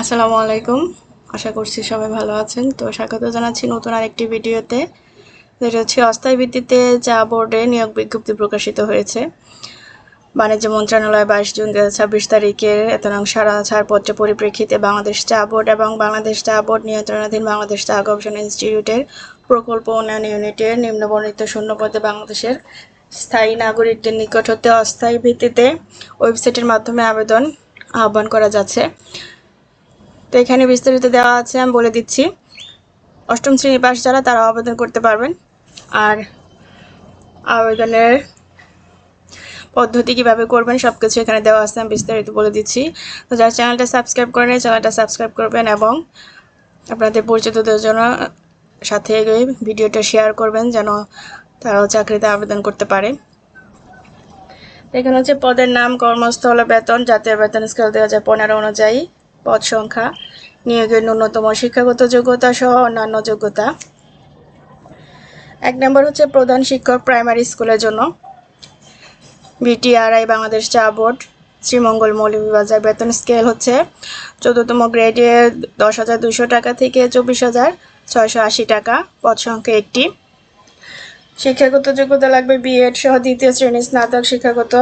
আসসালামু আলাইকুম। আশা করছি সবাই ভালো আছেন। তো স্বাগত জানাচ্ছি নতুন আরেকটি ভিডিওতে, যেটা হচ্ছে অস্থায়ী ভিত্তিতে চা বোর্ডে নিয়োগ বিজ্ঞপ্তি প্রকাশিত হয়েছে। বাণিজ্য মন্ত্রণালয় 22 জুন 2026 তারিখের এত নং ছাড়পত্রের পরিপ্রেক্ষিতে বাংলাদেশ চা বোর্ড এবং বাংলাদেশ চা বোর্ড নিয়ন্ত্রণাধীন বাংলাদেশ চা গবেষণা ইনস্টিটিউটের প্রকল্প উন্নয়ন ইউনিটের নিম্নবর্ণিত শূন্যপদে বাংলাদেশের স্থায়ী নাগরিকদের নিকট হতে অস্থায়ী ভিত্তিতে ওয়েবসাইটের মাধ্যমে আবেদন আহ্বান করা যাচ্ছে। তো এখানে বিস্তারিত দেওয়া আছে, আমি বলে দিচ্ছি। অষ্টম শ্রেণী পাশ যারা তারা আবেদন করতে পারবেন। আর আবেদনের পদ্ধতি কিভাবে করবেন সবকিছু এখানে দেওয়া আছে, আমি বিস্তারিত বলে দিচ্ছি। তো যারা চ্যানেলটা সাবস্ক্রাইব করেন চ্যানেলটা সাবস্ক্রাইব করবেন এবং আপনাদের পরিচিতদের জন্য সাথে ভিডিওটা শেয়ার করবেন যেন তারাও চাকরিতে আবেদন করতে পারে। এখানে হচ্ছে পদের নাম, কর্মস্থল, বেতন, জাতীয় বেতন স্কেল 2015 অনুযায়ী পদ সংখ্যা, নিয়োগের ন্যূনতম শিক্ষাগত যোগ্যতা সহ অন্যান্য যোগ্যতা। 1 নম্বর হচ্ছে প্রধান শিক্ষক, প্রাইমারি স্কুলের জন্য, বিটিআরআই বাংলাদেশ চা বোর্ড, শ্রীমঙ্গল মৌলভীবাজার। বেতন স্কেল হচ্ছে 14তম গ্রেডে 10,200 টাকা থেকে 24,680 টাকা। পদ সংখ্যা 1টি। শিক্ষাগত যোগ্যতা লাগবে বিএড সহ দ্বিতীয় শ্রেণীর স্নাতক শিক্ষাগত।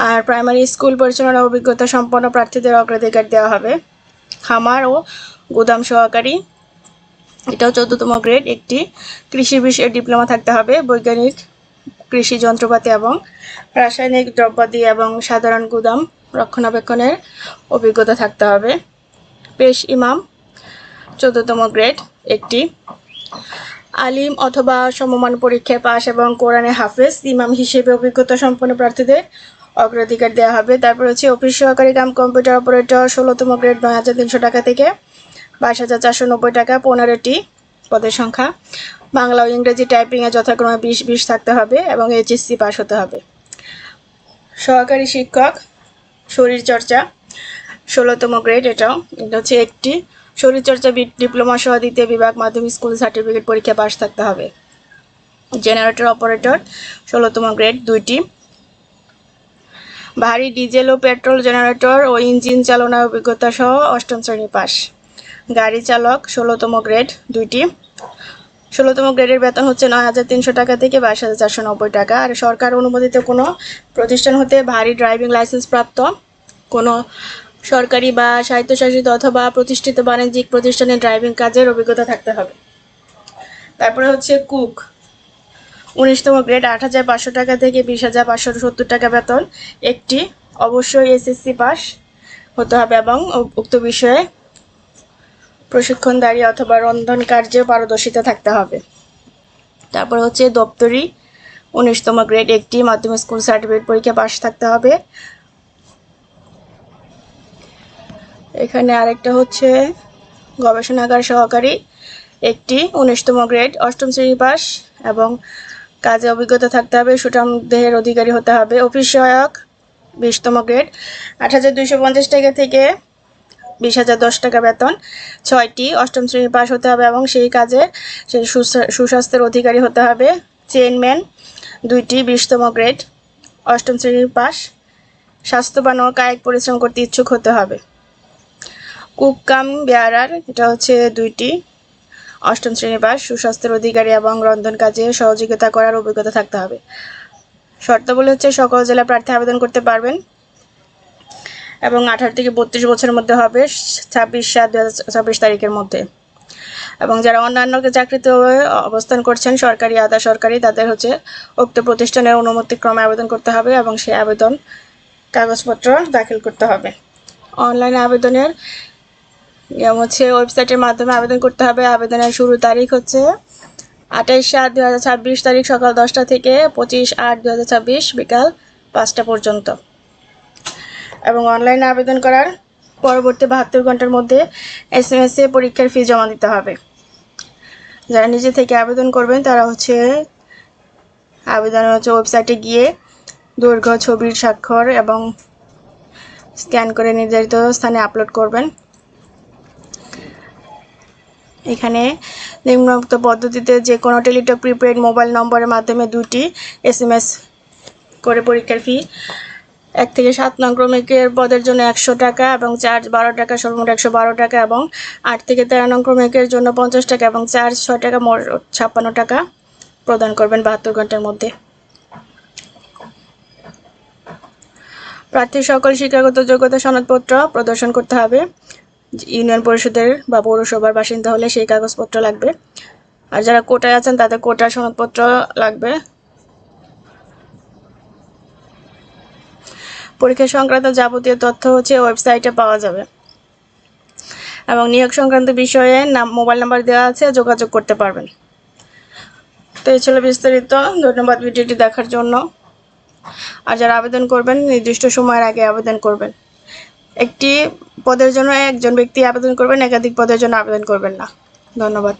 আর প্রাইমারি স্কুল পরিচালনার অভিজ্ঞতা সম্পন্ন প্রার্থীদের অগ্রাধিকার দেওয়া হবে। খামার ও গুদাম সহকারী, এটাও 14তম গ্রেড, একটি। কৃষি বিষয়ে ডিপ্লোমা থাকতে হবে। বৈজ্ঞানিক কৃষি যন্ত্রপাতি এবং রাসায়নিক দ্রব্যাদি এবং সাধারণ গুদাম রক্ষণাবেক্ষণের অভিজ্ঞতা থাকতে হবে। পেশ ইমাম, 14তম গ্রেড, একটি। আলিম অথবা সমমান পরীক্ষায় পাশ এবং কোরআনে হাফেজ ইমাম হিসেবে অভিজ্ঞতা সম্পন্ন প্রার্থীদের অগ্রাধিকার দেওয়া হবে। তারপর হচ্ছে অফিস সহকারী কাম কম্পিউটার অপারেটর, 16তম গ্রেড, 9,300 টাকা থেকে 22,490 টাকা। 15টি পদের সংখ্যা। বাংলা ও ইংরেজি টাইপিংয়ে যথাক্রমে 20-20 থাকতে হবে এবং এইচএসসি পাস হতে হবে। সহকারী শিক্ষক শরীরচর্চা, 16তম গ্রেড, এটা হচ্ছে একটি। শরীরচর্চা ডিপ্লোমা সহ দ্বিতীয় বিভাগ মাধ্যমিক স্কুল সার্টিফিকেট পরীক্ষা পাস থাকতে হবে। জেনারেটর অপারেটর, 16তম গ্রেড, 2টি। ভারী ডিজেল ও পেট্রোল জেনারেটর ও ইঞ্জিন চালনার অভিজ্ঞতা সহ 8ম শ্রেণী পাস। গাড়ি চালক, 16তম গ্রেড, 2টি। 16তম গ্রেডের বেতন হচ্ছে 9,300 টাকা থেকে 22,490 টাকা। আর সরকার অনুমোদিত কোনো প্রতিষ্ঠান হতে ভারী ড্রাইভিং লাইসেন্স প্রাপ্ত কোনো সরকারি বা স্বায়ত্তশাসিত অথবা প্রতিষ্ঠিত বাণিজ্যিক প্রতিষ্ঠানে ড্রাইভিং কাজের অভিজ্ঞতা থাকতে হবে। তারপরে হচ্ছে কুক, 19তম গ্রেড, 8,500 টাকা থেকে 20,570 টাকা বেতন, একটি। অবশ্যই এসএসসি পাস হতে হবে এবং উক্ত বিষয়ে প্রশিক্ষণদারী অথবা রন্ধন কার্যে পারদর্শিতা থাকতে হবে। তারপর হচ্ছে দপ্তরি, 19তম গ্রেড, একটি। মাধ্যমিক স্কুল সার্টিফিকেট পরীক্ষা পাস থাকতে হবে। এখানে আরেকটা হচ্ছে গবেষণাগার সহকারী, একটি। 19তম গ্রেড, 8ম শ্রেণী পাস এবং কাজে অভিজ্ঞতা থাকতে হবে। সুঠাম দেহের অধিকারী হতে হবে। অফিস সহায়ক, 20তম গ্রেড, 8,250 টাকা থেকে 20,010 টাকা বেতন, 6টি। 8ম শ্রেণী পাস হতে হবে এবং সেই কাজে সেই সুস্বাস্থ্যের অধিকারী হতে হবে। চেইনম্যান, 2টি। 20তম গ্রেড, 8ম শ্রেণী পাস, স্বাস্থ্যবান ও কায়িক পরিশ্রম করতে ইচ্ছুক হতে হবে। কুক কাম বেয়ারার, এটা হচ্ছে 2টি। 8ম শ্রেণী পাস, সুস্বাস্থ্যের অধিকারী এবং রন্ধন কাজে সহযোগিতা করার অভিজ্ঞতা থাকতে হবে। শর্তাবলী হচ্ছে সকল জেলা প্রার্থী আবেদন করতে পারবেন এবং 18 থেকে 32 বছরের মধ্যে হবে 26/7/2026 তারিখের মধ্যে। এবং যারা অন্যান্য চাকরিতে অবস্থান করছেন, সরকারি আধা সরকারি, তাদের হচ্ছে উক্ত প্রতিষ্ঠানের অনুমতিক্রমে আবেদন করতে হবে এবং সেই আবেদন কাগজপত্র দাখিল করতে হবে। অনলাইনে আবেদনের নিয়ম হচ্ছে ওয়েবসাইটের মাধ্যমে আবেদন করতে হবে। আবেদনের শুরু তারিখ হচ্ছে 28/7/2026 তারিখ সকাল 10টা থেকে 25/8/2026 বিকাল 5টা পর্যন্ত। এবং অনলাইনে আবেদন করার পরবর্তী 72 ঘন্টার মধ্যে এসএমএস-এ পরীক্ষার ফি জমা দিতে হবে। যারা নিজে থেকে আবেদন করবেন তারা হচ্ছে আবেদনের ওয়েবসাইটে গিয়ে দৈর্ঘ্য ছবির স্বাক্ষর এবং স্ক্যান করে নির্ধারিত স্থানে আপলোড করবেন। এখানে নিম্নোক্ত পদ্ধতিতে যে কোনো টেলিটক প্রিপেড মোবাইল নম্বরের মাধ্যমে 2টি এসএমএস করে পরীক্ষার ফি 1 থেকে 7 নং ক্রমিকের পদের জন্য 100 টাকা এবং চার্জ 12 টাকা, সর্বমোট 112 টাকা, এবং 8 থেকে 13 নং ক্রমিকের জন্য 50 টাকা এবং চার্জ 6 টাকা, মোট 56 টাকা প্রদান করবেন 72 ঘন্টার মধ্যে। প্রার্থীর সকল শিক্ষাগত যোগ্যতা সনদপত্র প্রদর্শন করতে হবে। ইউনিয়ন পরিষদের বা পৌরসভার বাসিন্দা হলে সেই কাগজপত্র লাগবে। আর যারা কোটায় আছেন তাদের কোটার সনদপত্র লাগবে। পরীক্ষা সংক্রান্ত যাবতীয় তথ্য ওয়েবসাইটে পাওয়া যাবে এবং নিয়োগ সংক্রান্ত বিষয়ে মোবাইল নাম্বার দেওয়া আছে, যোগাযোগ করতে পারবেন। তো এই ছিল বিস্তারিত। ধন্যবাদ ভিডিওটি দেখার জন্য। আর যারা আবেদন করবেন নির্দিষ্ট সময়ের আগে আবেদন করবেন। একটি পদের জন্য একজন ব্যক্তি আবেদন করবেন, একাধিক পদের জন্য আবেদন করবেন না। ধন্যবাদ।